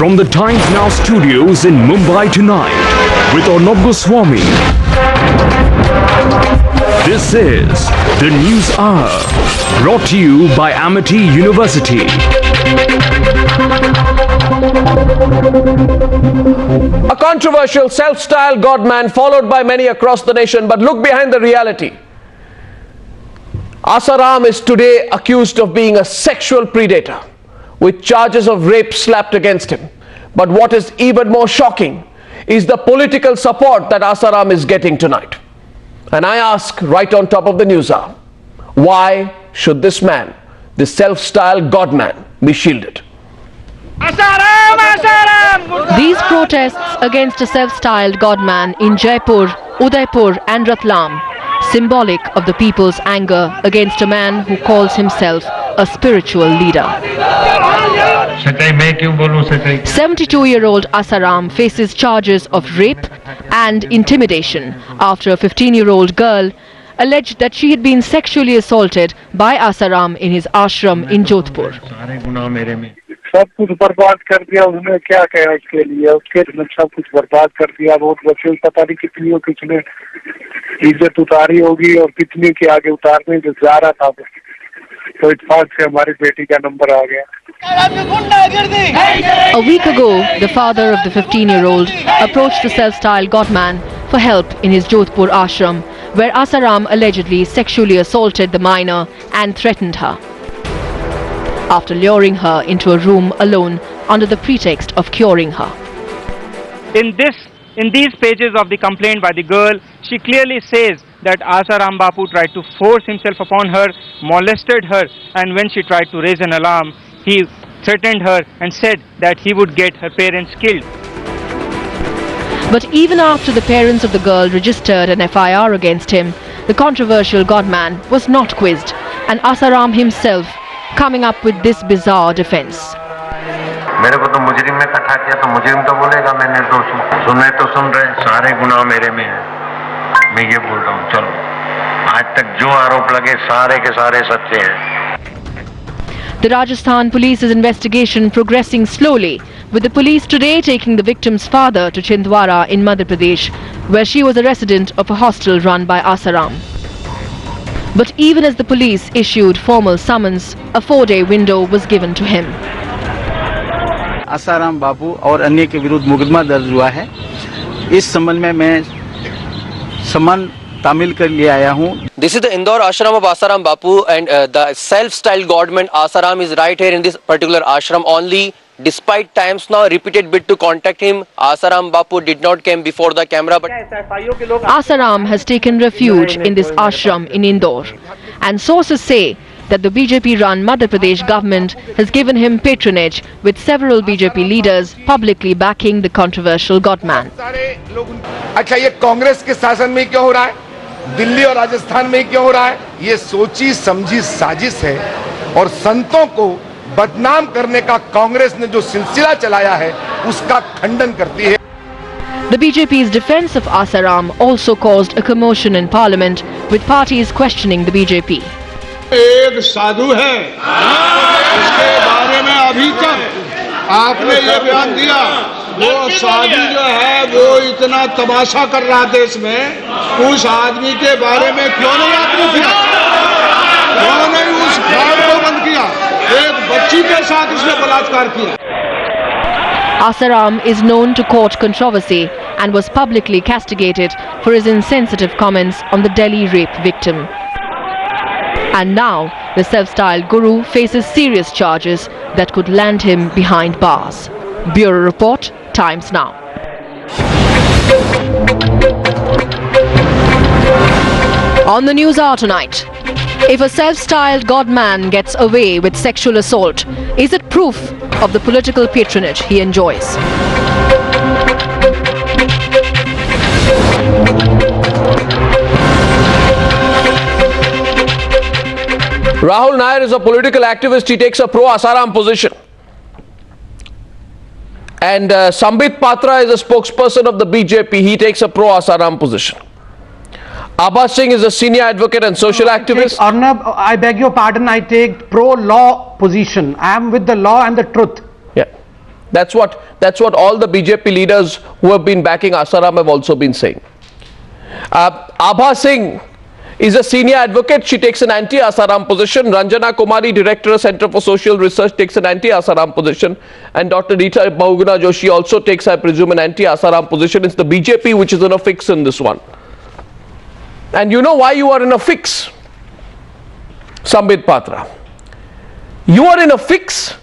From the Times Now studios in Mumbai tonight with Arnab Goswami. This is the News Hour, brought to you by Amity University. A controversial self-styled godman followed by many across the nation, but look behind the reality. Asaram is today accused of being a sexual predator, with charges of rape slapped against him. But what is even more shocking is the political support that Asaram is getting tonight. And I ask right on top of the news hour, why should this man, this self-styled godman, be shielded? Asaram, Asaram! These protests against a self-styled godman in Jaipur, Udaipur and Ratlam, symbolic of the people's anger against a man who calls himself a spiritual leader. 72-year-old Asaram faces charges of rape and intimidation after a 15-year-old girl alleged that she had been sexually assaulted by Asaram in his ashram in Jodhpur. सब कुछ बर्बाद कर दिया उसने, क्या कहा उसके लिए, उसके सब कुछ बर्बाद कर दिया। रोड बच्चे पता नहीं कितनी किसने इज्जत उतारी होगी और कितनी के आगे उतारने जो जा रहा था, तो इत्तेफाक से हमारी बेटी का नंबर आ गया। A week ago, the father of the 15-year-old approached the self-styled godman for help in his Jodhpur ashram, where Asaram allegedly sexually assaulted the minor and threatened her. After luring her into a room alone under the pretext of curing her. In these pages of the complaint by the girl, she clearly says that Asaram Bapu tried to force himself upon her, molested her, and when she tried to raise an alarm, he threatened her and said that he would get her parents killed. But even after the parents of the girl registered an FIR against him, the controversial godman was not quizzed, and Asaram himself coming up with this bizarre defense. मेरे को तो मुजरिम में इकट्ठा किया, तो मुजरिम तो बोलेगा मैं निर्दोष हूँ। सुनने तो सुन रहे, सारे गुनाह मेरे में हैं। मैं ये बोल रहा हूँ, चलो आज तक जो आरोप लगे सारे के सारे सच्चे हैं। The Rajasthan police's investigation progressing slowly, with the police today taking the victim's father to Chhindwara in Madhya Pradesh, where she was a resident of a hostel run by Asaram. But even as the police issued formal summons, a 4-day window was given to him. Asaram Bapu और अन्य के विरुद्ध मुकदमा दर्ज हुआ है। इस संबंध में मैं सम्मान तामील कर ले आया हूँ। This is the Indore ashram of Asaram Bapu, and the self-styled godman Asaram is right here in this particular ashram only. Despite Times Now repeated bid to contact him, Asaram Bapu did not come before the camera. But Asaram has taken refuge in this ashram in Indore, and sources say that the BJP-run Madhya Pradesh government has given him patronage, with several BJP leaders publicly backing the controversial godman. अच्छा, ये कांग्रेस के शासन में क्यों हो रहा है, दिल्ली और राजस्थान में क्यों हो रहा है? ये सोची समझी साजिश है और संतों को बदनाम करने का कांग्रेस ने जो सिलसिला चलाया है उसका खंडन करती है। The BJP's defense of Asaram also caused a commotion in parliament, with parties questioning the BJP. एक साधु है, उसके बारे में अभी तक आपने ये बयान दिया, वो साधु जो है वो इतना तमाशा कर रहा देश में, उस आदमी के बारे में क्यों नहीं आपने किया, क्यों नहीं उस फ्रॉड को बंद किया? एक बच्ची के साथ उसने बलात्कार किया। Asaram is known to court controversy and was publicly castigated for his insensitive comments on the Delhi rape victim. And now the self-styled guru faces serious charges that could land him behind bars. Bureau Report, Times Now. On the News Hour tonight, if a self-styled godman gets away with sexual assault, is it proof of the political patronage he enjoys? Rahul Nair is a political activist. He takes a pro-Asaram position. And Sambit Patra is a spokesperson of the BJP. He takes a pro-Asaram position. Abbas Singh is a senior advocate and social activist. Arnab, I beg your pardon, I take pro-law position. I am with the law and the truth. Yeah. That's what all the BJP leaders who have been backing Asaram have also been saying. Abha Singh is a senior advocate. She takes an anti-Asaram position. Ranjana Kumari, Director of Center for Social Research, takes an anti-Asaram position. And Dr. Rita Bahuguna Joshi also takes, I presume, an anti-Asaram position. It's the BJP which is in a fix in this one. And you know why you are in a fix, Sambit Patra? You are in a fix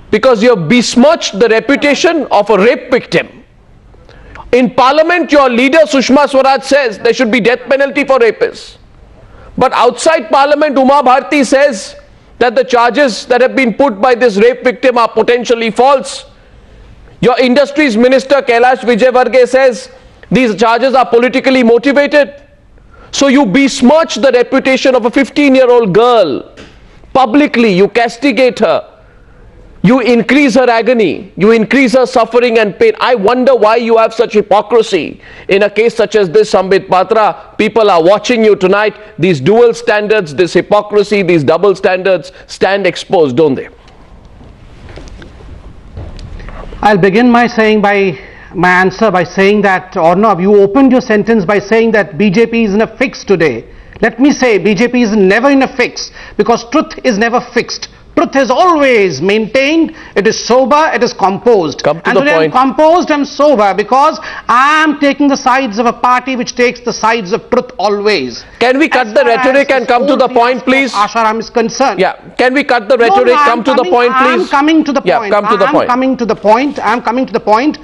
because you have besmirched the reputation of a rape victim. In Parliament, your leader Sushma Swaraj says there should be death penalty for rapists. But outside Parliament, Uma Bharti says that the charges that have been put by this rape victim are potentially false. Your Industries Minister Kailash Vijayvargiya says these charges are politically motivated. So you besmirch the reputation of a 15-year-old girl. Publicly, you castigate her. You increase her agony, you increase her suffering and pain. I wonder why you have such hypocrisy in a case such as this, Sambit Patra. People are watching you tonight. These dual standards, this hypocrisy, these double standards stand exposed, don't they? I'll begin my answer by saying that, Arnab, you opened your sentence by saying that BJP is in a fix today. Let me say BJP is never in a fix because truth is never fixed. Truth is always maintained, it is sober, it is composed. Come to and the today point. I'm composed and sober because I am taking the sides of a party which takes the sides of truth always. Can we cut the rhetoric and come to the point, please? Asaram is concerned. Yeah, can we cut the rhetoric, come to the point, please? I'm coming to the point. Yeah, come to the point. I'm coming to the point. I'm coming to the point.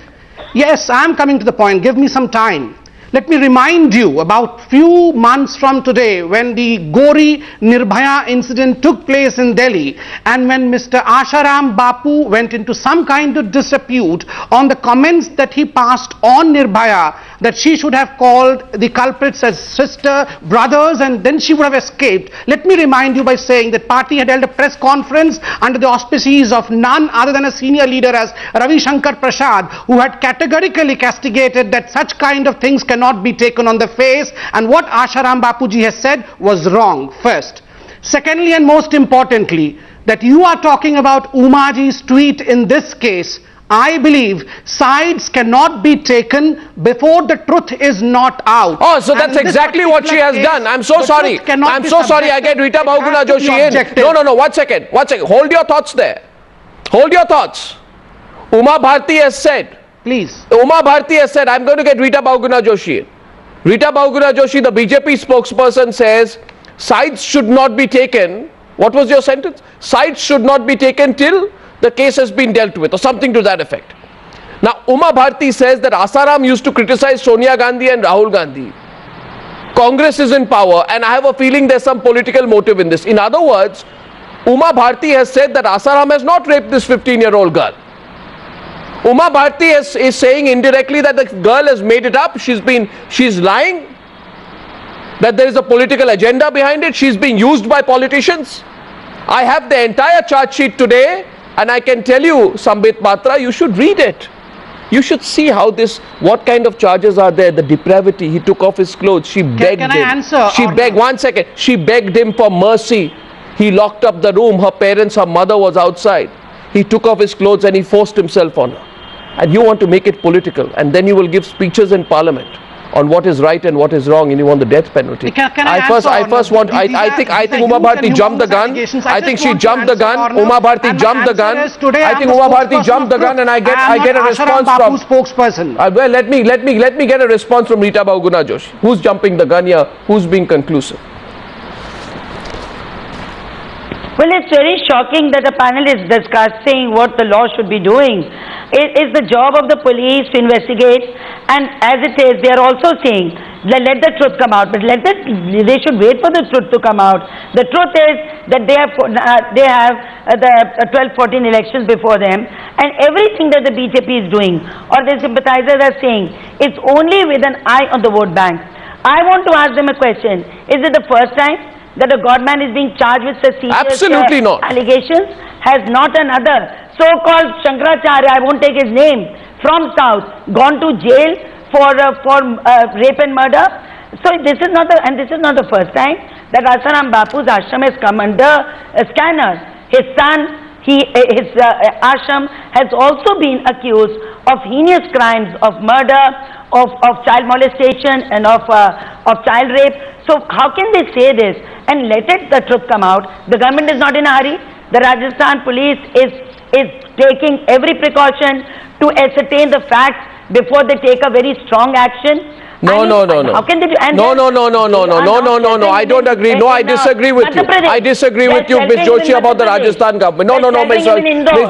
Yes, I'm coming to the point. Give me some time. Let me remind you about few months from today when the Gori Nirbhaya incident took place in Delhi and when Mr. Asharam Bapu went into some kind of disrepute on the comments that he passed on Nirbhaya, that she should have called the culprits as sister, brothers, and then she would have escaped. Let me remind you by saying that party had held a press conference under the auspices of none other than a senior leader as Ravi Shankar Prasad, who had categorically castigated that such kind of things cannot be taken on the face, and what Asharam Bapuji has said was wrong, first. Secondly, and most importantly, that you are talking about Umaji's tweet in this case. I believe sides cannot be taken before the truth is not out. Oh, so that's exactly what she has done. I'm so sorry. I'm so sorry. I get Rita Bahuguna Joshi in. No, 1 second. 1 second. Hold your thoughts there. Hold your thoughts. Uma Bharti has said. Please. Uma Bharti has said, I'm going to get Rita Bahuguna Joshi in. Rita Bahuguna Joshi, the BJP spokesperson, says sides should not be taken. What was your sentence? Sides should not be taken till the case has been dealt with, or something to that effect. Now, Uma Bharti says that Asaram used to criticize Sonia Gandhi and Rahul Gandhi. Congress is in power, and I have a feeling there's some political motive in this. In other words, Uma Bharti has said that Asaram has not raped this 15-year-old girl. Uma Bharti is saying indirectly that the girl has made it up. She's lying. That there is a political agenda behind it. She's being used by politicians. I have the entire charge sheet today, and I can tell you, Sambit Patra, you should read it. You should see how what kind of charges are there, the depravity. He took off his clothes. She begged him. Can I answer? She begged, 1 second. She begged him for mercy. He locked up the room. Her parents, her mother was outside. He took off his clothes and he forced himself on her. And you want to make it political, and then you will give speeches in Parliament on what is right and what is wrong, and you want the death penalty. I think Uma Bharti jumped the gun. I think she jumped the gun. Uma Bharti jumped the gun. I think Uma Bharti jumped the gun, and I get a response from spokesperson. Well, let me get a response from Rita Bahuguna Joshi. Who's jumping the gun here? Who's being conclusive? Well, it's very shocking that a panel is discussing what the law should be doing. It is the job of the police to investigate, and as it is, they are also saying, let the truth come out, but they should wait for the truth to come out. The truth is that they have the 12-14 elections before them, and everything that the BJP is doing, or the sympathizers are saying, it's only with an eye on the vote bank. I want to ask them a question. Is it the first time that a godman is being charged with such serious allegations? Has not another so-called Shankaracharya, I won't take his name, from South, gone to jail for rape and murder? So this is not the first time that Asaram Bapu's ashram has come under a scanner. His son, his ashram has also been accused of heinous crimes of murder, of child molestation and of child rape. So how can they say this and let the truth come out? The government is not in a hurry. The Rajasthan police is taking every precaution to ascertain the facts before they take a very strong action. No. How can they do? No. I don't agree. No, I disagree with you. I disagree with you, Ms. Joshi, about the Rajasthan government. No, Ms.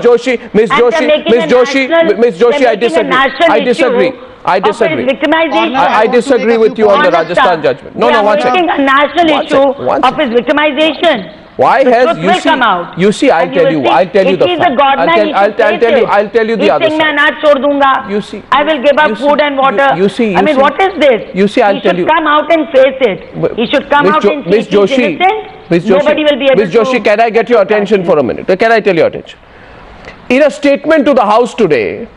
Joshi, I disagree. I disagree with you on the Rajasthan judgment. No, one second. A national issue of his victimization. Why has you see? I'll tell you the fact. I'll tell you the other side. You see, I will give up food and water. I mean, what is this? You see, I'll tell you. He should come out and face it. He should come out and say he's innocent. Nobody will be able to. Ms. Joshi, can I get your attention for a minute? Can I tell your attention? In a statement to the House today,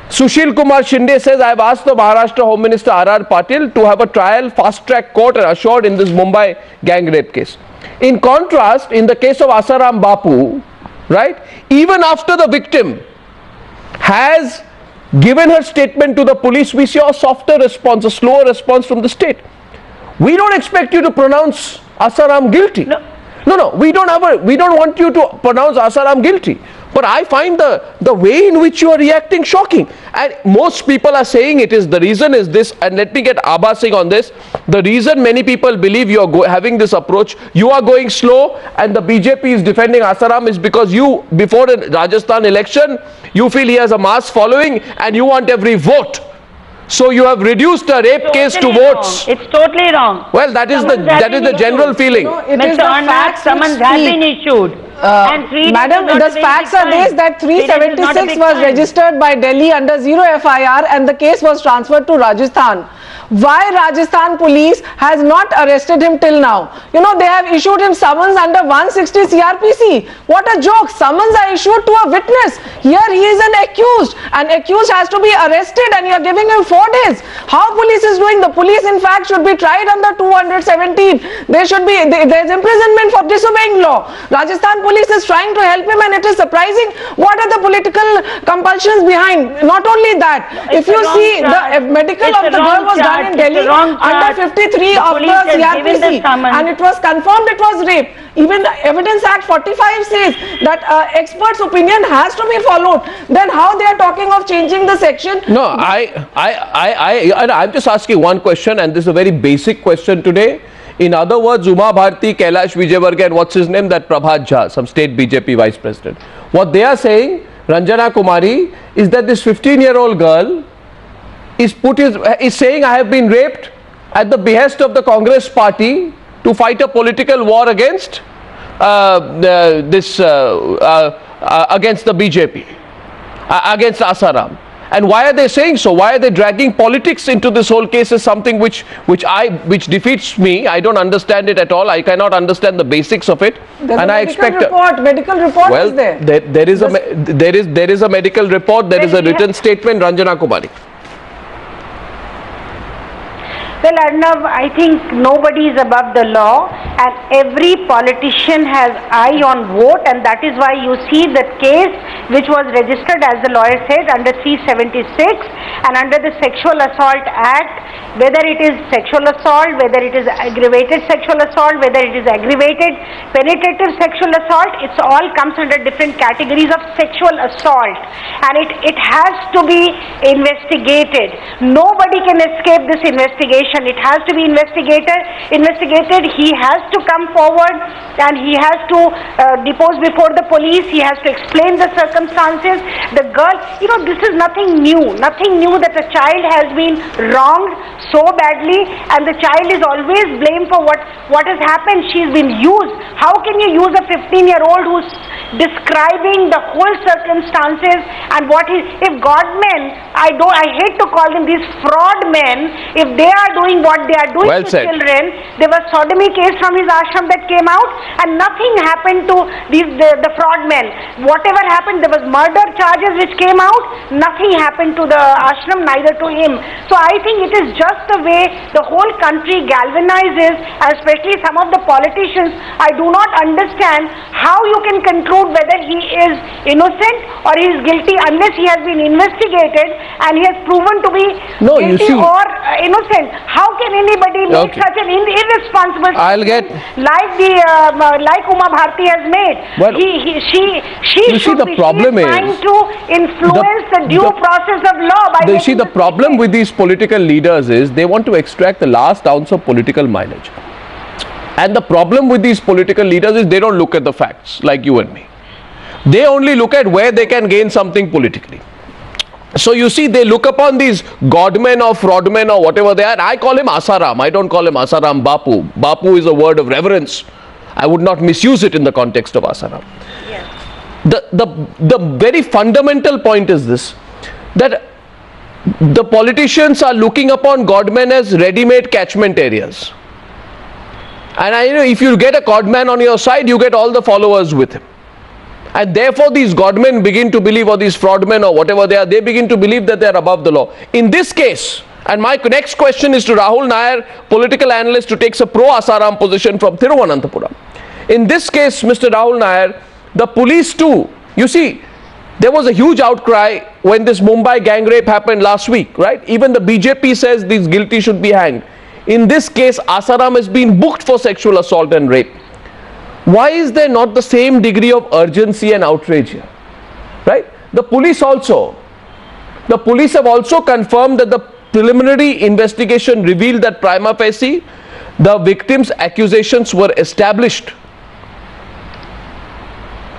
Sushil Kumar Shinde says, I have asked the Maharashtra Home Minister R.R. Patil to have a trial fast-track court and assured in this Mumbai gang rape case. In contrast, in the case of Asaram Bapu, right, even after the victim has given her statement to the police, we see a softer response, a slower response from the state. We don't expect you to pronounce Asaram guilty. No, we don't want you to pronounce Asaram guilty. But I find the way in which you are reacting shocking. And most people are saying the reason is this, and let me get Abha Singh on this. The reason many people believe you are having this approach, you are going slow and the BJP is defending Asaram is because you, before a Rajasthan election, you feel he has a mass following and you want every vote. So you have reduced a rape case to votes. It's totally wrong. Well, that is the general feeling. Mr. Arnab, summons have been issued. Madam, the facts are this, that 376 was registered by Delhi under 0 FIR and the case was transferred to Rajasthan. Why Rajasthan police has not arrested him till now? You know, they have issued him summons under 160 CRPC. What a joke. Summons are issued to a witness. Here he is an accused. An accused has to be arrested and you are giving him 4 days. How police is doing? The police in fact should be tried under 217. There's imprisonment for disobeying law. Rajasthan police is trying to help him and it is surprising. What are the political compulsions behind? Not only that, if you see the medical of the girl was done in Delhi under 53 of the CRPC and it was confirmed it was rape. Even the Evidence Act 45 says that expert's opinion has to be followed. Then how they are talking of changing the section? No, I'm just asking one question, and this is a very basic question today. In other words, Uma Bharti, Kailash Vijayvargiya and what's his name, that Prabhat Jha, some state BJP vice president. What they are saying, Ranjana Kumari, is that this 15-year-old girl is saying I have been raped at the behest of the Congress party to fight a political war against against the BJP, against Asaram. And why are they saying so? Why are they dragging politics into this whole case? Is something which defeats me. I don't understand it at all. I cannot understand the basics of it. There's and a I expect medical report well, is there. There is a medical report. There is a written statement. Ranjana Kumari. Well, Arnav, I think nobody is above the law and every politician has eye on vote, and that is why you see that case which was registered, as the lawyer said, under 376 and under the Sexual Assault Act, whether it is sexual assault, whether it is aggravated sexual assault, whether it is aggravated penetrative sexual assault, it all comes under different categories of sexual assault, and it has to be investigated. Nobody can escape this investigation. It has to be investigated. He has to come forward and he has to depose before the police. He has to explain the circumstances. The girl, you know, this is nothing new that a child has been wronged so badly and the child is always blamed for what has happened. She's been used. How can you use a 15-year-old who's describing the whole circumstances and if God men, I hate to call them these fraud men, if they are doing what they are doing Well to said. children. There was sodomy case from his ashram that came out, and nothing happened to the fraud men. Whatever happened, there was murder charges which came out. Nothing happened to the ashram, neither to him. So I think it is just the way the whole country galvanizes, and especially some of the politicians. I do not understand how you can conclude whether he is innocent or he is guilty unless he has been investigated and he has proven to be guilty or innocent. How can anybody make such an irresponsible statement like Uma Bharti has made? Well, she should the be problem is trying to influence the due process of law by the problem with these political leaders is they want to extract the last ounce of political mileage. And the problem with these political leaders is they don't look at the facts like you and me. They only look at where they can gain something politically. So you see, they look upon these godmen or fraudmen or whatever they are. I call him Asaram. I don't call him Asaram Bapu. Bapu is a word of reverence. I would not misuse it in the context of Asaram. Yes. The very fundamental point is this, that the politicians are looking upon godmen as ready-made catchment areas. And if you get a godman on your side, you get all the followers with him. And therefore these godmen begin to believe, or these fraudmen or whatever they are, they begin to believe that they are above the law. In this case, and my next question is to Rahul Nair, political analyst who takes a pro-Asaram position from Thiruvananthapuram. In this case, Mr. Rahul Nair, the police too, you see, there was a huge outcry when this Mumbai gang rape happened last week, right? Even the BJP says these guilty should be hanged. In this case, Asaram has been booked for sexual assault and rape. Why is there not the same degree of urgency and outrage here, right? The police have also confirmed that the preliminary investigation revealed that prima facie the victim's accusations were established.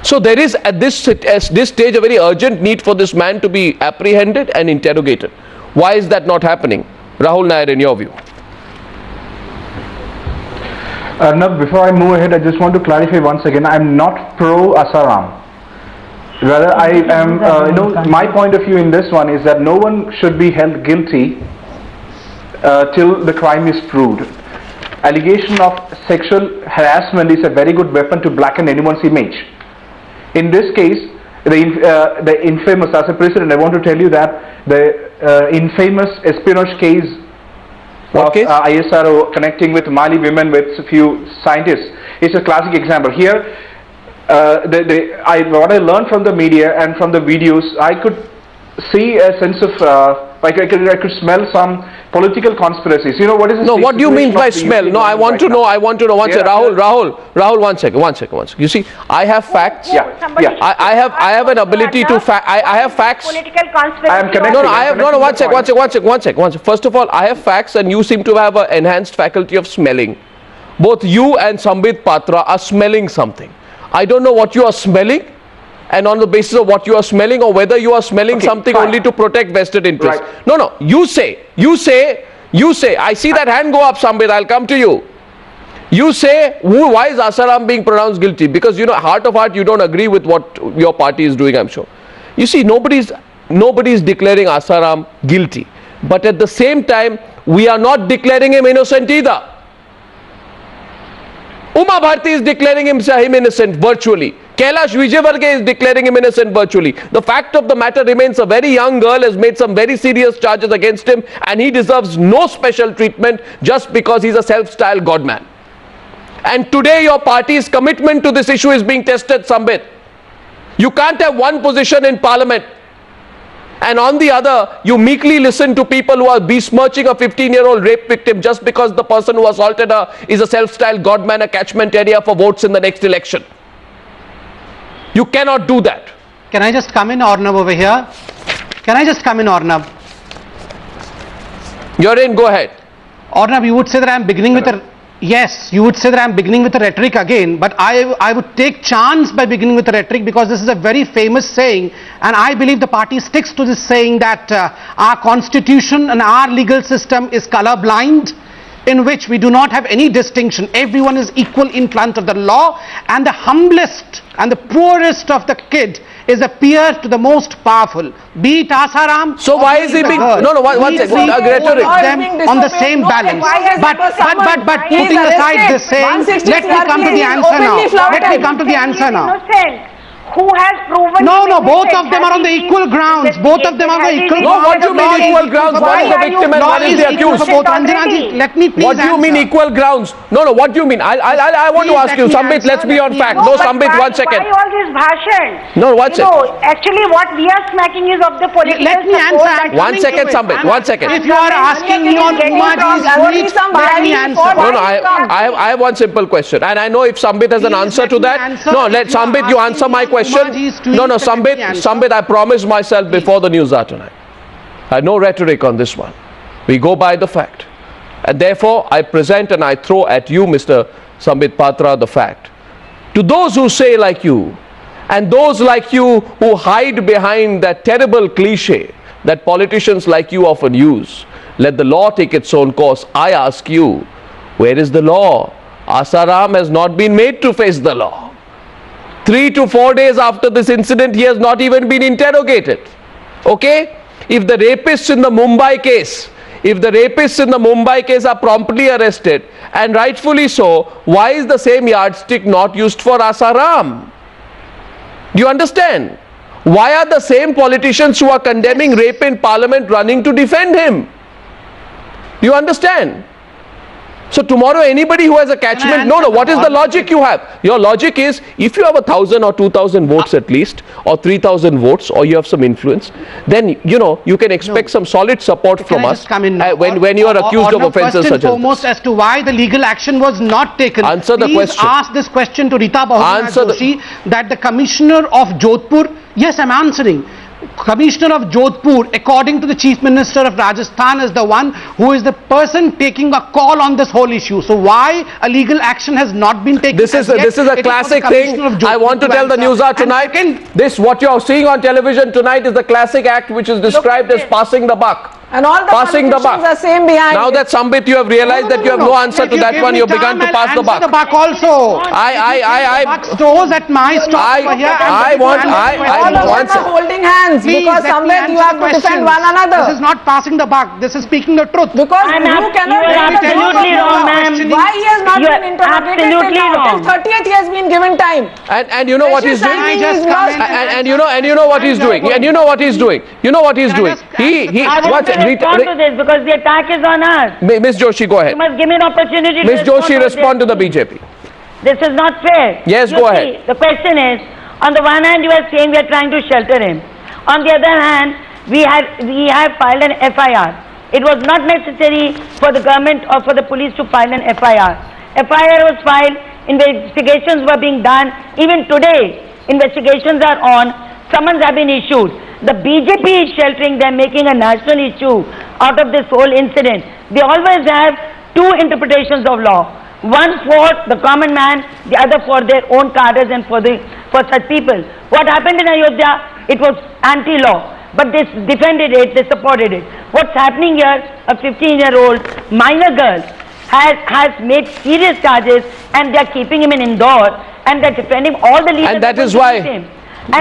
So there is at this stage a very urgent need for this man to be apprehended and interrogated. Why is that not happening? Rahul Nair, in your view. Now, before I move ahead, I just want to clarify once again, I am not pro-Asaram. Rather, I am, my point of view in this one is that no one should be held guilty till the crime is proved. Allegation of sexual harassment is a very good weapon to blacken anyone's image. In this case, the infamous, as a precedent, I want to tell you that the infamous espionage case of ISRO connecting with Mali women with a few scientists is a classic example. Here, what I learned from the media and from the videos, I could see a sense of, I could smell some political conspiracies. You know what is this? No, what do you mean by smell? No, I want to know. One second. Rahul, one second. You see, I have facts. I have an ability to I have facts. Political conspiracy. I am connected. One second. First of all, I have facts, and you seem to have an enhanced faculty of smelling. Both you and Sambit Patra are smelling something. I don't know what you are smelling, and on the basis of what you are smelling, or whether you are smelling something only to protect vested interests. Right. No, you say. I see that hand go up, Sambit. I'll come to you. You say, why is Asaram being pronounced guilty? Because, heart of heart, you don't agree with what your party is doing, I'm sure. You see, nobody's declaring Asaram guilty. But at the same time, we are not declaring him innocent either. Uma Bharti is declaring him innocent virtually. Kailash Vijayvargiya is declaring him innocent virtually. The fact of the matter remains, a very young girl has made some very serious charges against him, and he deserves no special treatment just because he's a self-styled godman. And today your party's commitment to this issue is being tested, Sambit. You can't have one position in parliament and on the other you meekly listen to people who are besmirching a 15-year-old rape victim just because the person who assaulted her is a self-styled godman, a catchment area for votes in the next election. You cannot do that. Can I just come in, Arnab, over here? Can I just come in, Arnab? You're in, go ahead. Arnab, you would say that I'm beginning with a... Yes, you would say that I'm beginning with a rhetoric again, but I would take chance by beginning with a rhetoric, because this is a very famous saying, and I believe the party sticks to this saying that our constitution and our legal system is colorblind, in which we do not have any distinction. Everyone is equal in front of the law, and the humblest and the poorest of the kid is a peer to the most powerful, be it Asaram. So why is he being, no, one second, rhetoric. Them on the same balance. But putting aside this saying, let me come to the answer now. Let me come to the answer now. Who has proven? No, both of them are on the equal grounds. Both of them are on the equal grounds. No, what do you mean equal grounds? One is the victim and one is the accused. Let me please What do you mean equal grounds? No, what do you mean? I want to ask you, Sambit, let's be on fact. No, Sambit, 1 second. Why all this bhashan? No, 1 second. No, actually what we are smacking is of the political Let me answer. 1 second, Sambit, 1 second. If you are asking me on Umaji's tweet, let me answer. No, I have one simple question. And I know if Sambit has an answer to that. No, let Sambit, you answer my question. No, Sambit, I promised myself before the news hour tonight. I have no rhetoric on this one. We go by the fact. And therefore, I present and I throw at you, Mr. Sambit Patra, the fact. To those who say like you, and those like you who hide behind that terrible cliche that politicians like you often use, let the law take its own course. I ask you, where is the law? Asaram has not been made to face the law. 3 to 4 days after this incident, he has not even been interrogated. Okay? If the rapists in the Mumbai case, are promptly arrested, and rightfully so, why is the same yardstick not used for Asaram? Do you understand? Why are the same politicians who are condemning rape in parliament running to defend him? Do you understand? So tomorrow anybody who has a catchment, what is the logic you have? Your logic is, if you have 1,000 or 2,000 votes at least, or 3,000 votes, or you have some influence, then you can expect some solid support from us when you are accused of offences such as this. Foremost as to why the legal action was not taken. Answer the question. Ask this question to Rita Bahuguna Joshi, that the Commissioner of Jodhpur, yes, I'm answering. Commissioner of Jodhpur, according to the Chief Minister of Rajasthan, is the one who is the person taking a call on this whole issue. So why a legal action has not been taken? This is a classic thing. I want to tell the news hour tonight. This, what you are seeing on television tonight, is the classic act which is described as passing the buck. And all the politicians are same behind. Now that Sambit, you have realized that you have no answer to that one, you have begun to pass the buck. The buck also. Buck stores at my store over here. All of them are holding hands because somewhere you have to defend one another. This is not passing the buck. This is speaking the truth. Because you cannot absolutely wrong, ma'am. Why he has not been interrogated till 30th he has been given time. And you know what he's doing? And you know what he's doing? And you know what he's doing? You know what he's doing? Respond to this because the attack is on us. Ms. Joshi, go ahead. You must give me an opportunity. Ms. Joshi, respond to the BJP. This is not fair. Yes, go ahead. The question is, on the one hand, you are saying we are trying to shelter him. On the other hand, we have filed an FIR. It was not necessary for the government or for the police to file an FIR. FIR was filed. Investigations were being done. Even today, investigations are on. Summons have been issued. The BJP is sheltering them, making a national issue out of this whole incident. They always have two interpretations of law. One for the common man, the other for their own cadres and for such people. What happened in Ayodhya, it was anti-law. But they defended it, they supported it. What's happening here, a 15-year-old minor girl has made serious charges and they are keeping him in Indore and they're defending all the leaders. And that is why. I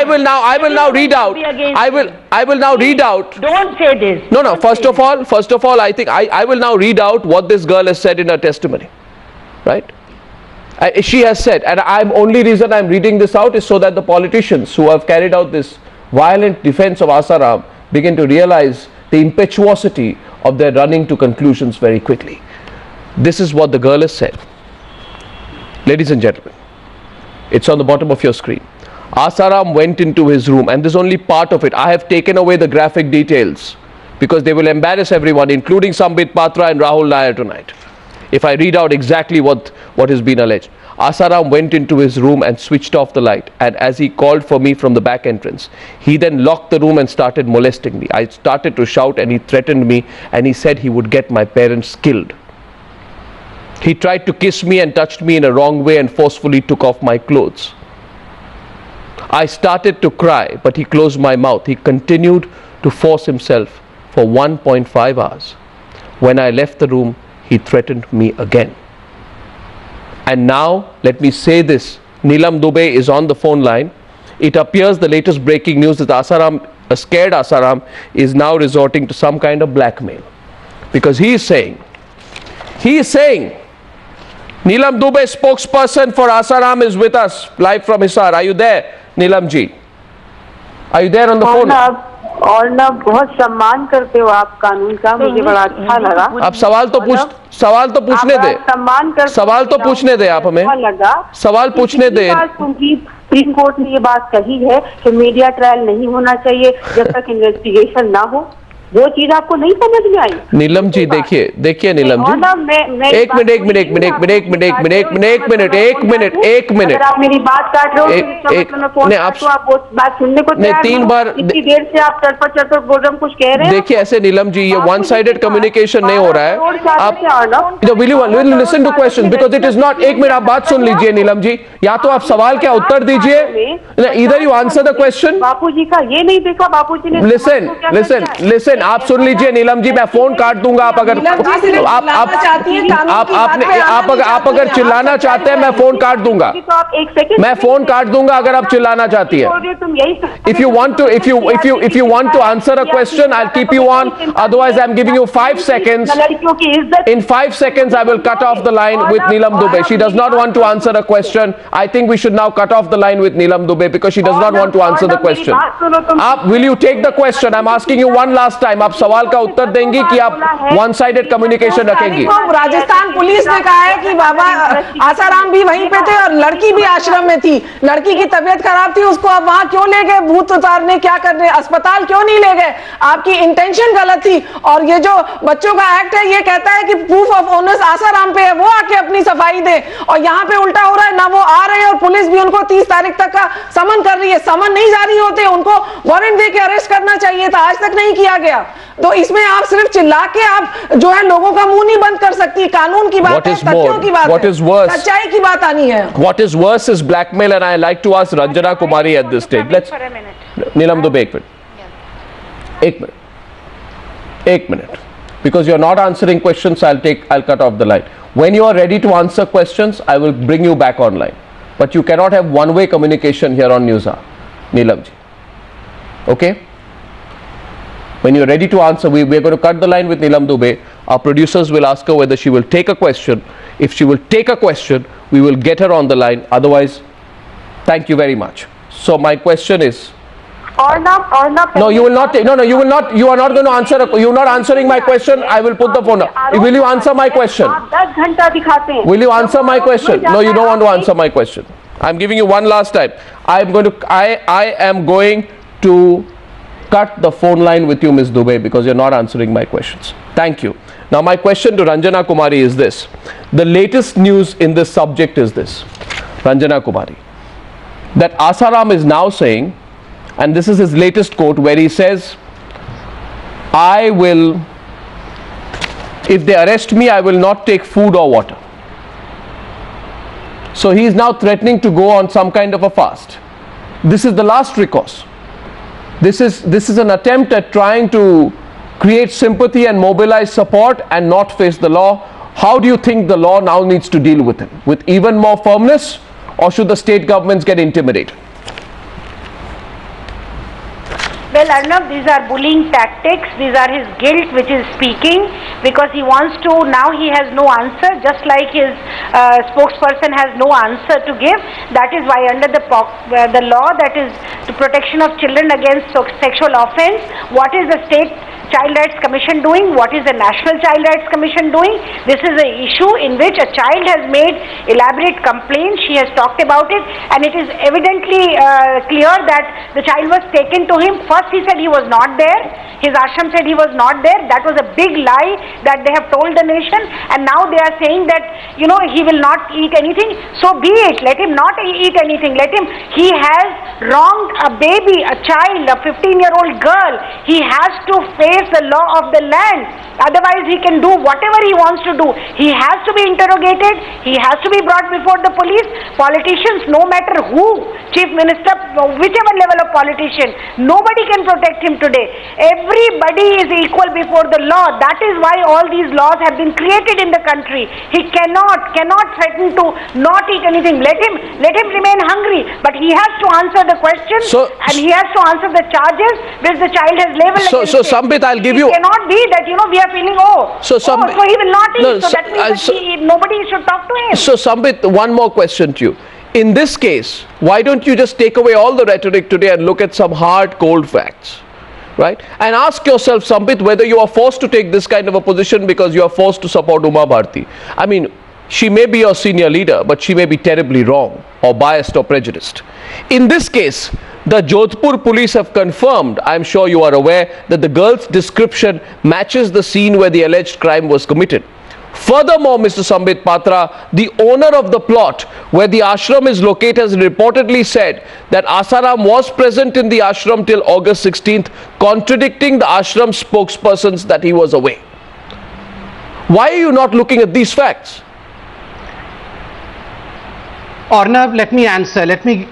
will now read out. I will now read out. Don't say this. No. First of all, I think I will now read out what this girl has said in her testimony. Right? She has said, and only reason I'm reading this out is so that the politicians who have carried out this violent defense of Asaram begin to realize the impetuosity of their running to conclusions very quickly. This is what the girl has said. Ladies and gentlemen, it's on the bottom of your screen. Asaram went into his room, and this is only part of it. I have taken away the graphic details because they will embarrass everyone, including Sambit Patra and Rahul Nair tonight, if I read out exactly what has been alleged. Asaram went into his room and switched off the light, and as he called for me from the back entrance, he then locked the room and started molesting me. I started to shout and he threatened me, and he said he would get my parents killed. He tried to kiss me and touched me in a wrong way and forcefully took off my clothes. I started to cry, but he closed my mouth. He continued to force himself for 1.5 hours. When I left the room, he threatened me again. And now, let me say this Neelam Dubey is on the phone line. It appears the latest breaking news is Asaram, a scared Asaram, is now resorting to some kind of blackmail. Because he is saying, Neelam Dubey, spokesperson for Asaram, is with us live from Hisar. Are you there, Neelam ji? Are you there on the phone? और ना बहुत सम्मान करते हो आप कानून का, मुझे बड़ा अच्छा लगा। आप सवाल तो पूछने दे, सम्मान करते, सवाल तो पूछने दे, आप हमें सवाल पूछने दे। सुप्रीम कोर्ट ने ये बात कही है कि मीडिया ट्रायल नहीं होना चाहिए जब तक इन्वेस्टिगेशन ना हो, वो चीज आपको नहीं समझ में आई? नीलम जी देखिए नीलम जी, एक मिनट आप मेरी बात काट रहे हो, आप बात सुनने को नहीं, 3 बार इतनी देर से आप चरपट बोल रहे, कुछ कह रहे हैं। देखिए ऐसे नीलम जी, ये वन साइडेड कम्युनिकेशन नहीं हो रहा है। आप will you listen to question, because it is not. एक मिनट आप बात सुन लीजिए नीलम जी, या तो आप सवाल क्या उत्तर दीजिए, इधर यू आंसर द क्वेश्चन। बापू जी का ये नहीं देखा, बापू जी ने लिसन आप सुन लीजिए नीलम जी, मैं फोन काट दूंगा आप अगर आप अगर चिल्लाना चाहते हैं मैं फोन काट दूंगा, मैं फोन काट दूंगा अगर आप चिल्लाना चाहती है। If you want to answer a question I will keep you on, otherwise I am giving you 5 seconds. In 5 seconds I will cut off the line with Neelam Dubey. She does not want to answer a question. I think we should now cut off the line with Neelam Dubey because she does not want to answer the question. Will you take the question? I'm asking you one last time. आप सवाल का उत्तर देंगी कि आप one sided communication रखेंगी? Rajasthan police ने कहा है कि बाबा आसाराम भी वहीं पे थे और लड़की भी आश्रम में थी, लड़की की तबीयत खराब थी, उसको आप वहां क्यों ले गए भूत उतारने, क्या करने, अस्पताल क्यों नहीं ले गए? आपकी इंटेंशन गलत थी। और ये जो बच्चों का एक्ट है ये कहता है कि प्रूफ ऑफ ओनर्स आसाराम पे है, वो आके अपनी सफाई दे, और यहाँ पे उल्टा हो रहा है, ना वो आ रहे हैं और पुलिस भी उनको 30 तारीख तक का समन कर रही है। समन नहीं जारी होते, उनको वारंट दे के अरेस्ट करना चाहिए था, आज तक नहीं किया गया। तो इसमें आप सिर्फ चिल्ला के आप जो है लोगों का मुंह नहीं बंद कर सकती। कानून की बात है, सत्यों की बात है, सच्चाई की बात आनी है। What is worse is blackmail, and I like to ask Ranjana Kumari at this stage. Let's Neelam Dubey, एक minute, because you're not answering questions. I'll cut off the line. When you are ready to answer questions, I will bring you back online. But you cannot have one-way communication here on News Hour, Neelam ji. Okay? When you're ready to answer, we're going to cut the line with Neelam Dubey. Our producers will ask her whether she will take a question. If she will take a question, we will get her on the line. Otherwise, thank you very much. So my question is, no, you will not. No, you will not. You are not going to answer. You are not answering my question. I will put the phone up. Will you answer my question? Will you answer my question? No, you don't want to answer my question. I'm giving you one last time. I am going to cut the phone line with you, Ms. Dubey, because you're not answering my questions. Thank you. Now my question to Ranjana Kumari is this. The latest news in this subject is this, Ranjana Kumari, that Asaram is now saying, and this is his latest quote, where he says, if they arrest me, I will not take food or water. So he is now threatening to go on some kind of a fast. This is the last recourse. This is an attempt at trying to create sympathy and mobilize support and not face the law. How do you think the law now needs to deal with him? With even more firmness, or should the state governments get intimidated? Well, Arnab, these are bullying tactics. These are his guilt which is speaking, because he wants to, now he has no answer, just like his spokesperson has no answer to give. That is why under the law, that is the protection of children against sexual offence, what is the state Child Rights Commission doing? What is the National Child Rights Commission doing? This is an issue in which a child has made elaborate complaints. She has talked about it, and it is evidently clear that the child was taken to him. First he said he was not there. His ashram said he was not there. That was a big lie that they have told the nation, and now they are saying that, you know, he will not eat anything. So be it. Let him not eat anything. Let him. He has wronged a baby, a child, a 15-year-old girl. He has to face violates the law of the land. Otherwise, he can do whatever he wants to do. He has to be interrogated. He has to be brought before the police. Politicians, no matter who, chief minister, whichever level of politician, nobody can protect him today. Everybody is equal before the law. That is why all these laws have been created in the country. He cannot threaten to not eat anything. Let him remain hungry, but he has to answer the questions, and he has to answer the charges which the child has labeled against him. Sambit, I'll give you. It cannot be that we are feeling so he will not eat. So that means that nobody should talk to him. So Sambit, one more question to you. In this case, why don't you just take away all the rhetoric today and look at some hard, cold facts, right? And ask yourself, Sambit, whether you are forced to take this kind of a position because you are forced to support Uma Bharti. I mean, she may be your senior leader, but she may be terribly wrong or biased or prejudiced. In this case, the Jodhpur police have confirmed, I'm sure you are aware, that the girl's description matches the scene where the alleged crime was committed. Furthermore, Mr. Sambit Patra, the owner of the plot where the ashram is located has reportedly said that Asaram was present in the ashram till August 16th, contradicting the ashram spokespersons that he was away. Why are you not looking at these facts? Arnav, let me answer. Let me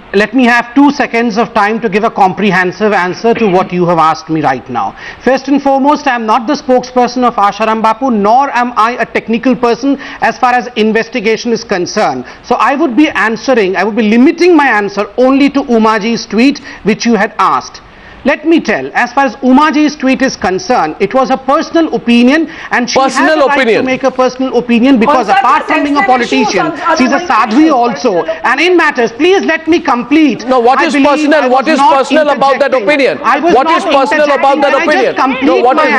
have 2 seconds of time to give a comprehensive answer to what you have asked me right now. First and foremost, I am not the spokesperson of Asharam Bapu, nor am I a technical person as far as investigation is concerned. So I would be limiting my answer only to Umaji's tweet which you had asked. Let me tell, as far as Umaji's tweet is concerned, it was a personal opinion, and she has a right to make a personal opinion because apart from being a politician, she's a sadhvi also. And in matters, please let me complete. No, what is personal? What is personal about that opinion? What is personal about that opinion? No, what is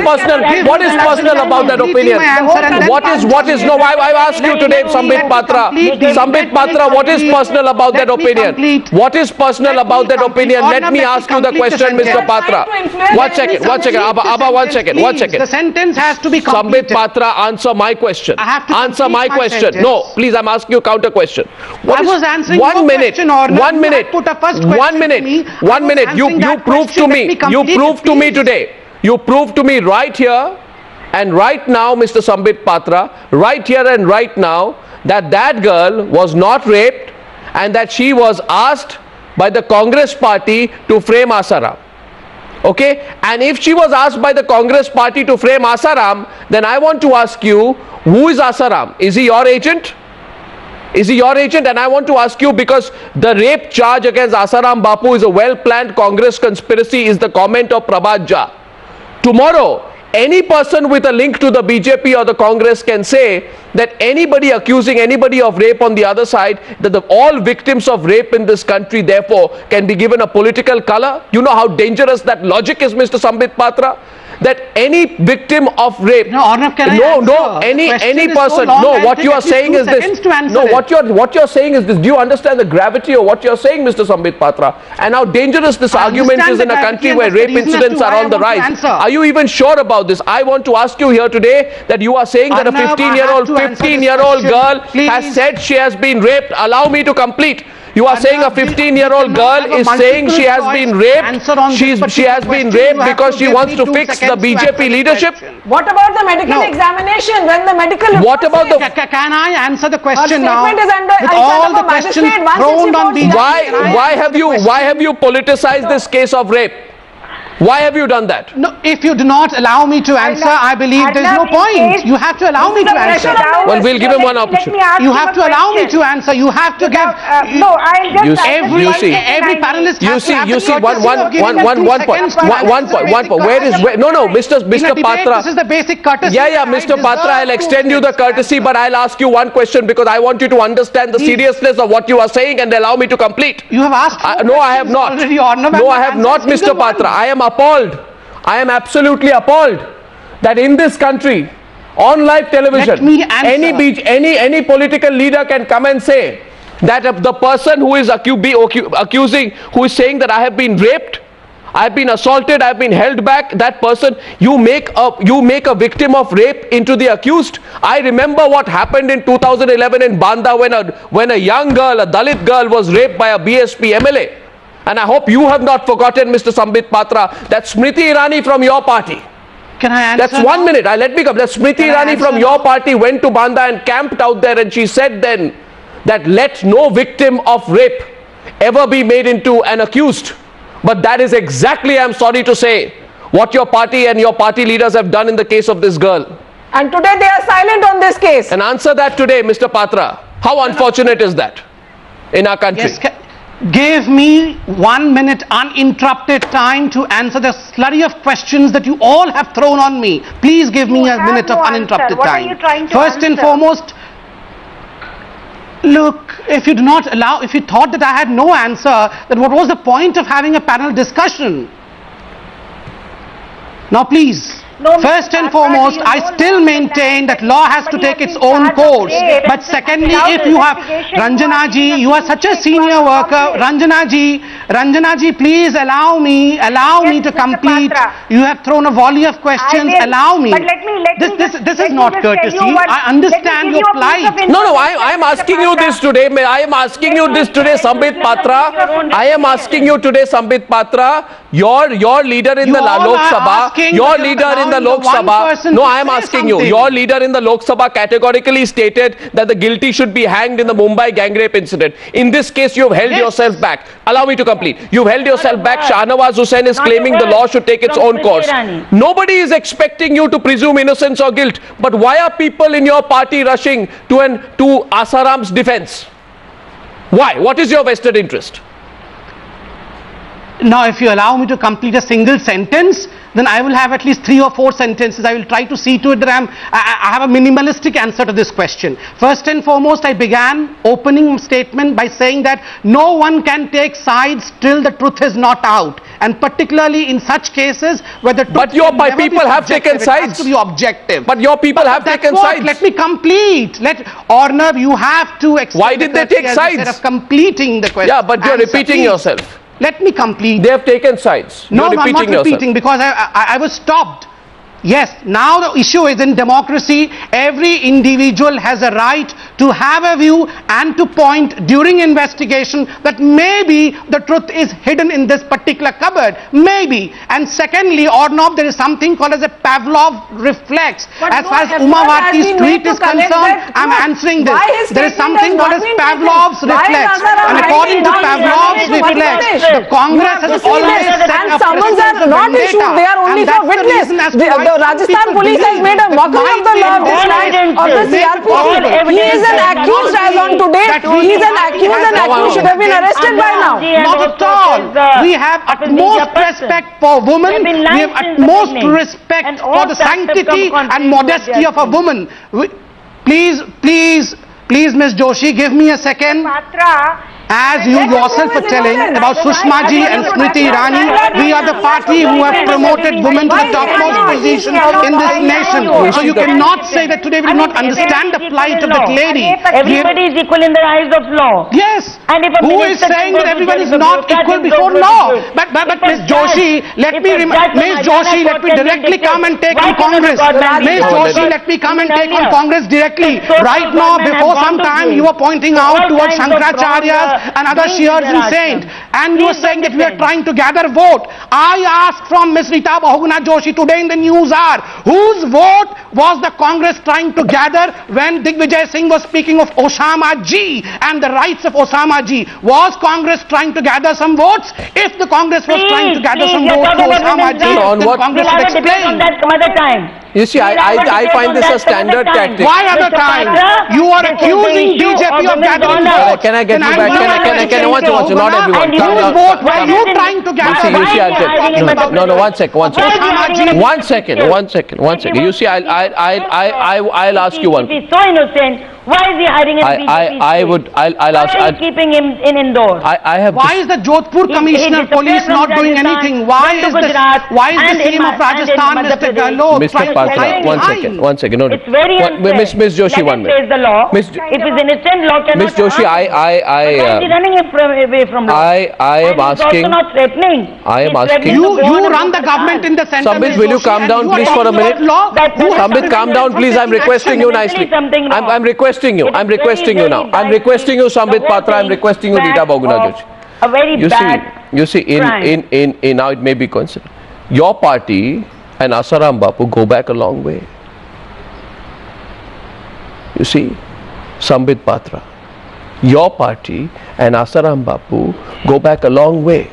personal? What is personal about that opinion? I asked you today, Sambit Patra, what is personal about that opinion? What is personal about that opinion? Let me ask you the question, Mr. Patra. One second. The sentence has to be completed. Sambit Patra, answer my question. Answer my question. No, please, I'm asking you a counter question. I was answering one minute. You proved to me today. You proved to me right here and right now, Mr. Sambit Patra, right here and right now, that girl was not raped, and that she was asked by the Congress party to frame Asaram. Okay? And if she was asked by the Congress party to frame Asaram, then I want to ask you, who is Asaram? Is he your agent? Is he your agent? And I want to ask you, because the rape charge against Asaram Bapu is a well-planned Congress conspiracy, is the comment of Prabhat Jha. Tomorrow, any person with a link to the BJP or the Congress can say that anybody accusing anybody of rape on the other side, that all victims of rape in this country therefore can be given a political color. You know how dangerous that logic is, Mr. Sambit Patra? That any victim of rape, any person, what you are saying is this. No, what you're saying is this. Do you understand the gravity of what you're saying, Mr. Sambit Patra? And how dangerous this argument is in a country where rape incidents are on the rise. Are you even sure about this? I want to ask you here today that you are saying that a 15-year-old girl has said she has been raped. Allow me to complete. You are saying a 15-year-old girl is saying she has been raped. She has been raped because she wants to fix the BJP leadership. What about the medical examination? When the medical what about the? Can I answer the question now? With all the questions thrown on BJP. Why have you politicized this case of rape? Why have you done that? No, if you do not allow me to answer, I believe there is no point. You have to allow me to answer. Well, we'll give him one opportunity. You have to allow me to answer. You have to give. No, I'll just. Every panelist has to have you see one point. No, Mr. Patra. This is the basic courtesy. Yeah, Mr. Patra, I'll extend you the courtesy, but I'll ask you one question because I want you to understand the seriousness of what you are saying and allow me to complete. You have asked. No, I have not. No, I have not, Mr. Patra. I am appalled. I am absolutely appalled that in this country, on live television, any political leader can come and say that the person who is accusing, who is saying that I have been raped, I have been assaulted, I have been held back, that person, you make a victim of rape into the accused. I remember what happened in 2011 in Banda when a young girl, a Dalit girl, was raped by a BSP MLA. And I hope you have not forgotten, Mr. Sambit Patra, that Smriti Irani from your party. Can I answer? That's 1 minute. Let me come. That Smriti Irani from your party went to Banda and camped out there, and she said then that let no victim of rape ever be made into an accused. But that is exactly, I'm sorry to say, what your party and your party leaders have done in the case of this girl. And today they are silent on this case. And answer that today, Mr. Patra. How unfortunate is that in our country? Yes, give me 1 minute uninterrupted time to answer the slurry of questions that you all have thrown on me. Please give me a minute of uninterrupted time. What are you trying to First and foremost, look, if you do not allow, if you thought that I had no answer, then what was the point of having a panel discussion? Now please. First and foremost, I still maintain that law has to take its own course. But secondly, if you have Ranjana ji, you are such a senior worker. Ranjana ji, please allow me to complete. You have thrown a volley of questions. Allow me. But this is not courtesy. I understand your plight. No, I am asking you this today. I am asking you this today, Sambit Patra. I am asking you today, Sambit Patra. Your leader in the Lok Sabha, your leader in the Lok Sabha, no, I am asking you, your leader in the Lok Sabha categorically stated that the guilty should be hanged in the Mumbai gang rape incident. In this case, you have held yourself back. Allow me to complete. You have held yourself back. Shahnawaz Hussain is claiming the law should take its own course. Nobody is expecting you to presume innocence or guilt. But why are people in your party rushing to Asaram's defense? Why? What is your vested interest? Now, if you allow me to complete a single sentence, then I will have at least 3 or 4 sentences. I will try to see to it that I have a minimalistic answer to this question. First and foremost, I began opening statement by saying that no one can take sides till the truth is not out. And particularly in such cases where the truth but your people have taken sides. It has to be objective. But your people have taken sides. Let me complete. Arnab, you have to accept. Why did they take sides? Instead of completing the question. Yeah, but you're repeating yourself. Let me complete. They have taken sides. No, I'm not repeating because I was stopped. Yes, now the issue is in democracy, every individual has a right to have a view and to point during investigation that maybe the truth is hidden in this particular cupboard. Maybe. And secondly, Arnab, there is something called as a Pavlov reflex. As far as Umavati Street is concerned, I'm answering this. There is something called as Pavlov's reflex. And according to Pavlov's reflex, the Congress has always set up summons are not issued, they are only for witness. The Rajasthan police has made a mockery of the law of this night of the CRPC. He is an accused as on today. He is an accused and accused should have been arrested by now. Not at all. We have utmost respect for women. We have utmost respect for the sanctity and modesty of a woman. Please, Ms. Joshi, give me a second. As you yourself are telling about Sushma ji and Smriti Irani, we are the party who have promoted women to the topmost position in this nation. So you cannot say that today we do not understand the plight of that lady. Everybody is equal in the eyes of law. Yes. And if who is saying that everybody is not equal before law? But Ms. Joshi, let me directly come and take on Congress. Ms. Joshi, let me come and take on Congress directly. Right now, before some time, you were pointing out towards Shankaracharya's and other Shias and saints, and you are saying that we are trying to gather vote. I ask from Ms. Rita Bahuguna Joshi today in the news hour, whose vote was the Congress trying to gather when Digvijay Singh was speaking of Osama ji and the rights of Osama ji? Was Congress trying to gather some votes? If the Congress was trying to gather some votes for Osama ji, then Congress should explain. You see, I find this a standard tactic. Why other time? You are accusing BJP of gathering votes. Can I get you back? Can I watch you? Not everyone. Whose vote were you trying to gather? No, 1 second. 1 second. You see, I'll ask you one. If he's so innocent, why is he hiding in BJP? I'll ask. Why are you keeping him in indoors? Why is the Jodhpur Commissioner Police not doing anything? Why is the CM of Rajasthan, Mr. Gahlot, Mr. Patra, 1 second. No, it's very unfair. Miss Joshi, 1 minute. The law. If it's innocent, law cannot. Miss Joshi, why is he running away from law? I am asking. He's also not threatening. I am asking. You run the government in the center. Sambit, will you calm down, please, for a minute? Sambit, calm down, please. I'm requesting you nicely. I'm requesting you. Sambit Patra. I'm requesting you, Rita Bahuguna Joshi. A very bad You see, now it may be coincidence. Your party and Asaram Bapu go back a long way. You see, Sambit Patra, your party and Asaram Bapu go back a long way.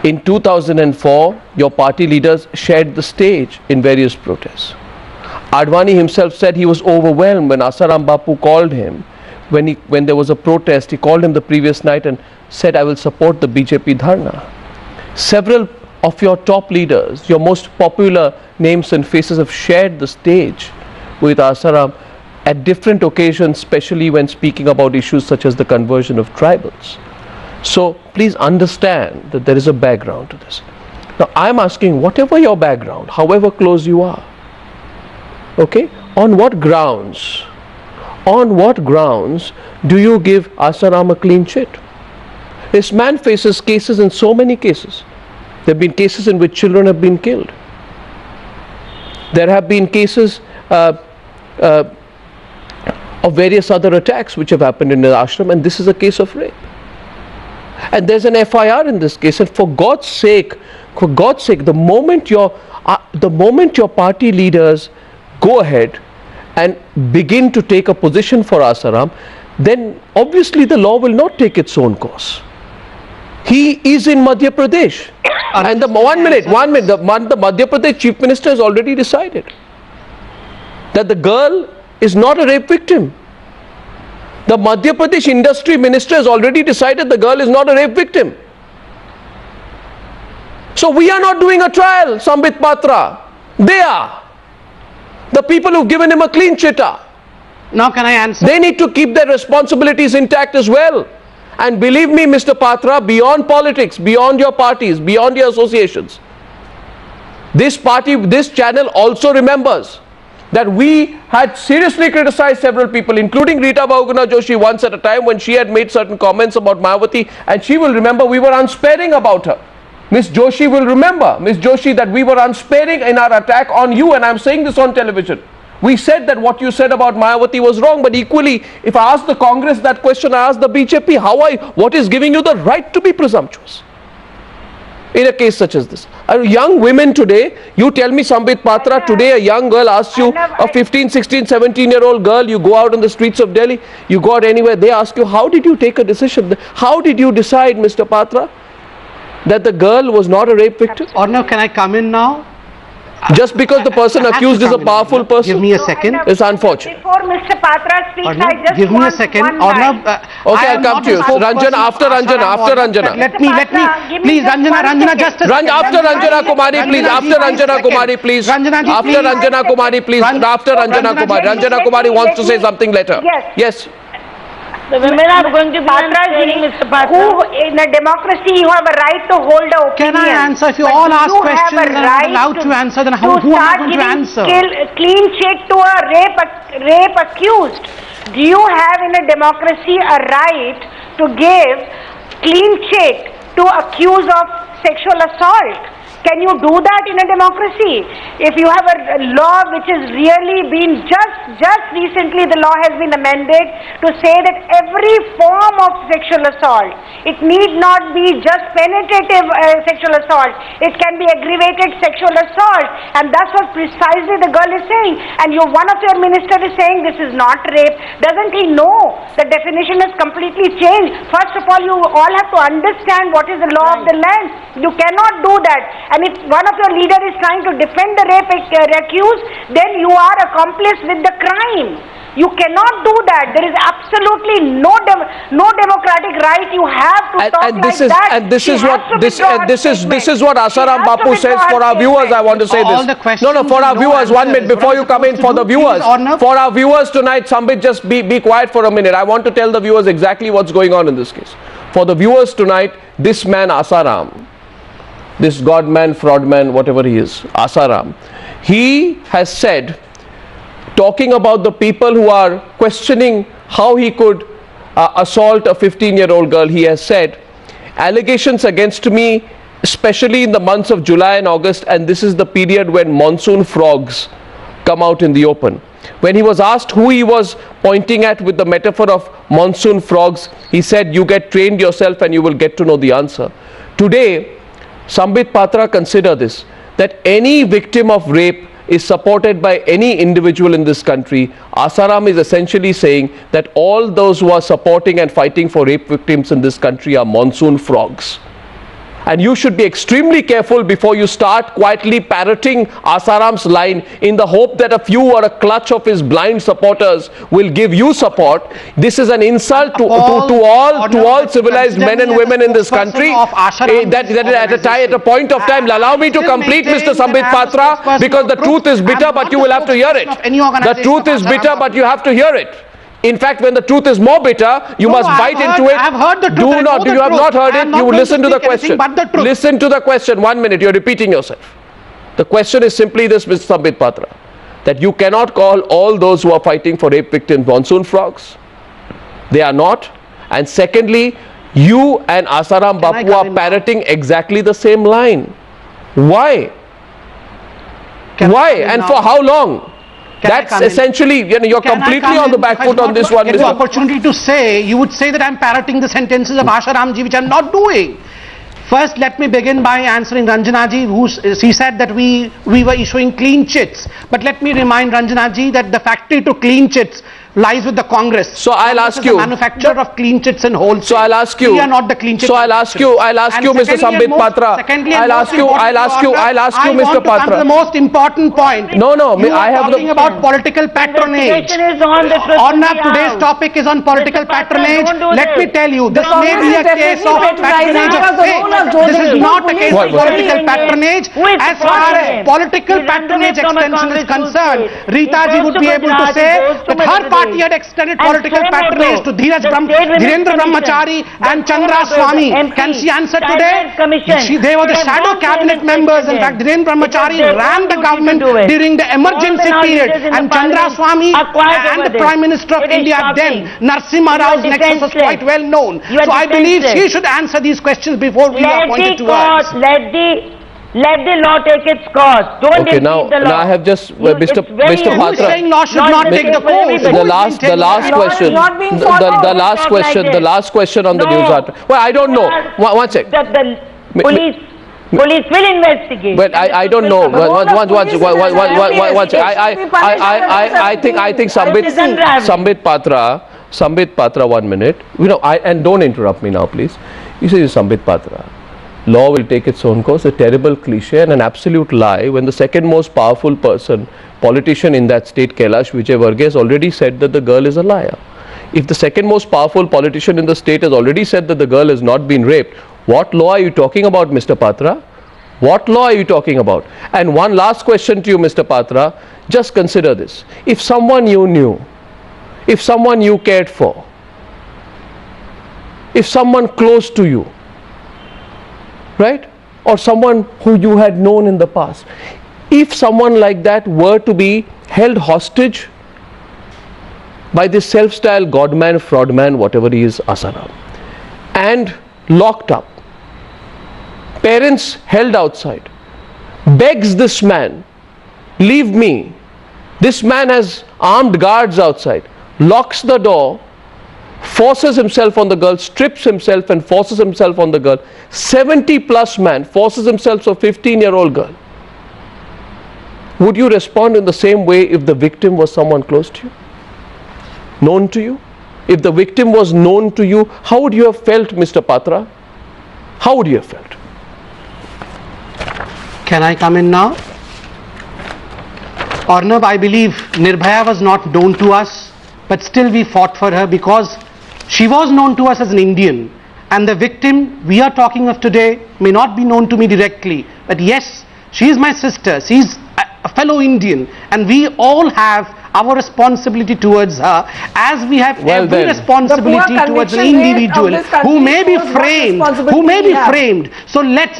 In 2004, your party leaders shared the stage in various protests. Advani himself said he was overwhelmed when Asaram Bapu called him. When there was a protest, he called him the previous night and said, "I will support the BJP Dharna." Several of your top leaders, your most popular names and faces, have shared the stage with Asaram at different occasions, especially when speaking about issues such as the conversion of tribals. So please understand that there is a background to this. Now I am asking, whatever your background, however close you are, okay, on what grounds do you give Asaram a clean chit? This man faces cases in so many cases. There have been cases in which children have been killed. There have been cases of various other attacks which have happened in the ashram, and this is a case of rape. And there's an FIR in this case, and for God's sake, the moment your party leaders go ahead and begin to take a position for Asaram, then obviously the law will not take its own course. He is in Madhya Pradesh, and the Madhya Pradesh Chief Minister has already decided that the girl is not a rape victim. The Madhya Pradesh Industry Minister has already decided the girl is not a rape victim. So we are not doing a trial, Sambit Patra. They are. The people who've given him a clean chit. Now can I answer? They need to keep their responsibilities intact as well. And believe me, Mr. Patra, beyond politics, beyond your parties, beyond your associations, this channel also remembers that we had seriously criticized several people, including Rita Bahuguna Joshi once at a time when she had made certain comments about Mayawati, and she will remember we were unsparing about her. Miss Joshi will remember, Miss Joshi, that we were unsparing in our attack on you, and I'm saying this on television. We said that what you said about Mayawati was wrong, but equally, if I ask the Congress that question, I ask the BJP, what is giving you the right to be presumptuous in a case such as this? Young women today, you tell me, Sambit Patra, today a young girl asks you, a 15, 16, 17-year-old girl, you go out on the streets of Delhi, you go out anywhere, they ask you, how did you take a decision? How did you decide, Mr. Patra, that the girl was not a rape victim? Or no, can I come in now? Just because the person accused is a powerful person? Give me a second. It's unfortunate. Before Mr. Patra speaks, I just give me a second. Okay, I'll come to you. So Ranjana, after Ranjana. Let me, please, Ranjana, just a second. After Ranjana Kumari, please. After Ranjana Kumari, please. After Ranjana Kumari, please. After Ranjana Kumari. Ranjana Kumari wants to say something later. Yes. Yes. The women are going to be answering, Mr. Patra. Who, in a democracy, you have a right to hold an opinion. Can I answer? If you all ask questions and I'm allowed to answer, then who am I going to answer? Clean chit to a rape accused. Do you have in a democracy a right to give clean chit to accuse of sexual assault? Can you do that in a democracy? If you have a law which has really been just recently, the law has been amended to say that every form of sexual assault, it need not be just penetrative sexual assault, it can be aggravated sexual assault, and that's what precisely the girl is saying. And one of your minister is saying this is not rape. Doesn't he know the definition has completely changed? First of all, you all have to understand what is the law of the land. You cannot do that. And if one of your leader is trying to defend the rape accused, then you are accomplice with the crime. You cannot do that. There is absolutely no democratic right. You have to talk like that. And this is what Asaram Bapu says. For our viewers, I want to say this. No, for our viewers, 1 minute before you come in, for the viewers, tonight, Sambit, just be quiet for a minute. I want to tell the viewers exactly what's going on in this case. For the viewers tonight, this man Asaram, this God man, fraud man, whatever he is, Asaram, he has said, talking about the people who are questioning how he could assault a 15-year-old girl, he has said, allegations against me, especially in the months of July and August, and this is the period when monsoon frogs come out in the open. When he was asked who he was pointing at with the metaphor of monsoon frogs, he said, you get trained yourself and you will get to know the answer. Today, Sambit Patra, consider this, that any victim of rape is supported by any individual in this country. Asaram is essentially saying that all those who are supporting and fighting for rape victims in this country are monsoon frogs. And you should be extremely careful before you start quietly parroting Asaram's line in the hope that a few or a clutch of his blind supporters will give you support. This is an insult to all civilized men and women in this country. At a point of time, allow me to complete, Mr. Sambit Patra, because the truth is bitter, but you will have to hear it. The truth is bitter, but you have to hear it. In fact, when the truth is more bitter, you must bite into it. I have heard the truth. You have not heard it. You listen to the question. Listen to the question. 1 minute. You're repeating yourself. The question is simply this, Mr. Sambit Patra, that you cannot call all those who are fighting for rape victims monsoon frogs. They are not. And secondly, you and Asaram Bapu are parroting exactly the same line. Why? Why? And for how long? That's essentially, you're completely on the back foot on this one. Get the opportunity to say, you would say that I'm parroting the sentences of Asaram Ji, which I'm not doing. First, let me begin by answering Ranjana Ji, she said that we were issuing clean chits. But let me remind Ranjana Ji that the factory to clean chits lies with the Congress. So I'll ask you. Manufacturer of clean chits and wholesale. So I'll ask you. We are not the clean chits. So I'll ask you, Mr. Sambit Patra. I'll ask you, Mr. Patra. The most important point. No, I have talking about political patronage. Arnab, today's topic is on political patronage. Let me tell you, this may be a case of patronage of faith. This is not a case of political patronage. As far as political patronage extension is concerned, Rita Ji would be able to say that her party had extended political patronage to Dhirendra Brahmachari and Chandra Swami. Can she answer today? They were the shadow cabinet members. In fact, Dhirendra Brahmachari ran the government during the emergency period, and Chandra Swami and the Prime Minister of India then, Narasimha Rao's nexus was quite well known. So I believe she should answer these questions before we are appointed to her. Let the law take its course. Don't okay, now I have just Mr. Patra. Saying law should not take the course. The last question on the news article. Well, I don't know. One sec. The police will investigate. But I don't know. I think Sambit Patra, 1 minute. And don't interrupt me now, please. You say Sambit Patra. Law will take its own course, a terrible cliche and an absolute lie when the second most powerful politician in that state, Kailash Vijay Varghese, already said that the girl is a liar. If the second most powerful politician in the state has already said that the girl has not been raped, what law are you talking about, Mr. Patra? What law are you talking about? And one last question to you, Mr. Patra, just consider this. If someone you knew, if someone you cared for, if someone close to you, right, or someone who you had known in the past, if someone like that were to be held hostage by this self-styled godman, fraudman, whatever he is, Asaram, and locked up, parents held outside, begs this man, leave me, this man has armed guards outside, locks the door, forces himself on the girl, strips himself and forces himself on the girl. 70+ man forces himself on a 15-year-old girl. Would you respond in the same way if the victim was someone close to you? Known to you? If the victim was known to you, how would you have felt, Mr. Patra? How would you have felt? Can I come in now? Arnab, I believe Nirbhaya was not known to us, but still we fought for her because she was known to us as an Indian, and the victim we are talking of today may not be known to me directly, but yes, she is my sister, she is a fellow Indian, and we all have our responsibility towards her as we have every responsibility towards an individual who may be framed, So let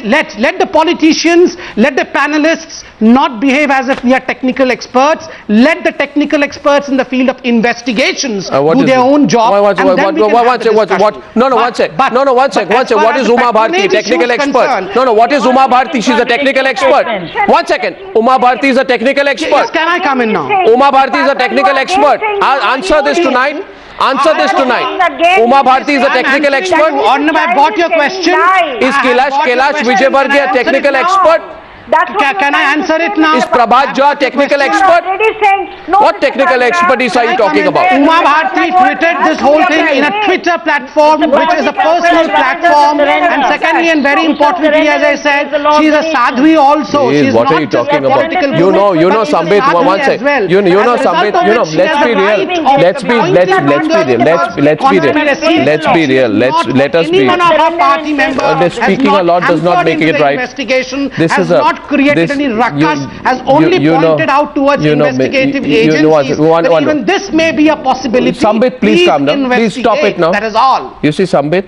the politicians, let the panelists not behave as if we are technical experts. Let the technical experts in the field of investigations do their own job. One sec. What is Uma Bharti, technical expert? No, what is Uma Bharti? She's a technical expert. 1 second. Uma Bharti is a technical expert. Can I come in now? Uma Bharti is a technical expert. Answer this tonight. Answer this tonight. Uma Bharti is a technical expert. I've got your question. Is Kailash Vijayvargiya a technical expert? Can I answer it now? Is Prabhat Jha a technical expert? What technical expertise are you talking about? Uma Bharti tweeted this whole thing in a Twitter platform, which is a personal platform. And secondly, and very importantly, as I said, she is a sadhvi also. She is what are you talking about? You know, Sambit. One second. You know, Sambit. Let's be real. Let's be real. Let us be. Speaking a lot does not make it right. This is a. Created any ruckus, has only pointed out towards investigative agencies that even this may be a possibility. Sambit, please calm down. Please stop it now. That is all. You see, Sambit,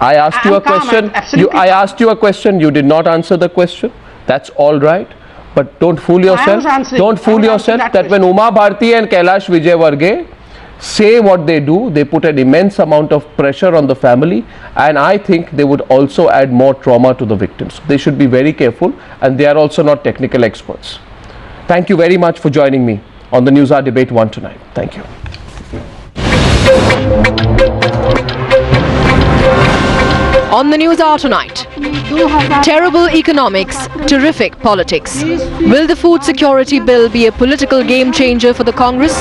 I asked you a question. I asked you a question. You did not answer the question. That's all right. But don't fool yourself. Don't fool yourself that when Uma Bharti and Kailash Vijayvargiya say what they do, they put an immense amount of pressure on the family, and I think they would also add more trauma to the victims. They should be very careful, and they are also not technical experts. Thank you very much for joining me on the News Hour Debate 1 tonight. Thank you. On the News Hour tonight, terrible economics, terrific politics. Will the food security bill be a political game changer for the Congress?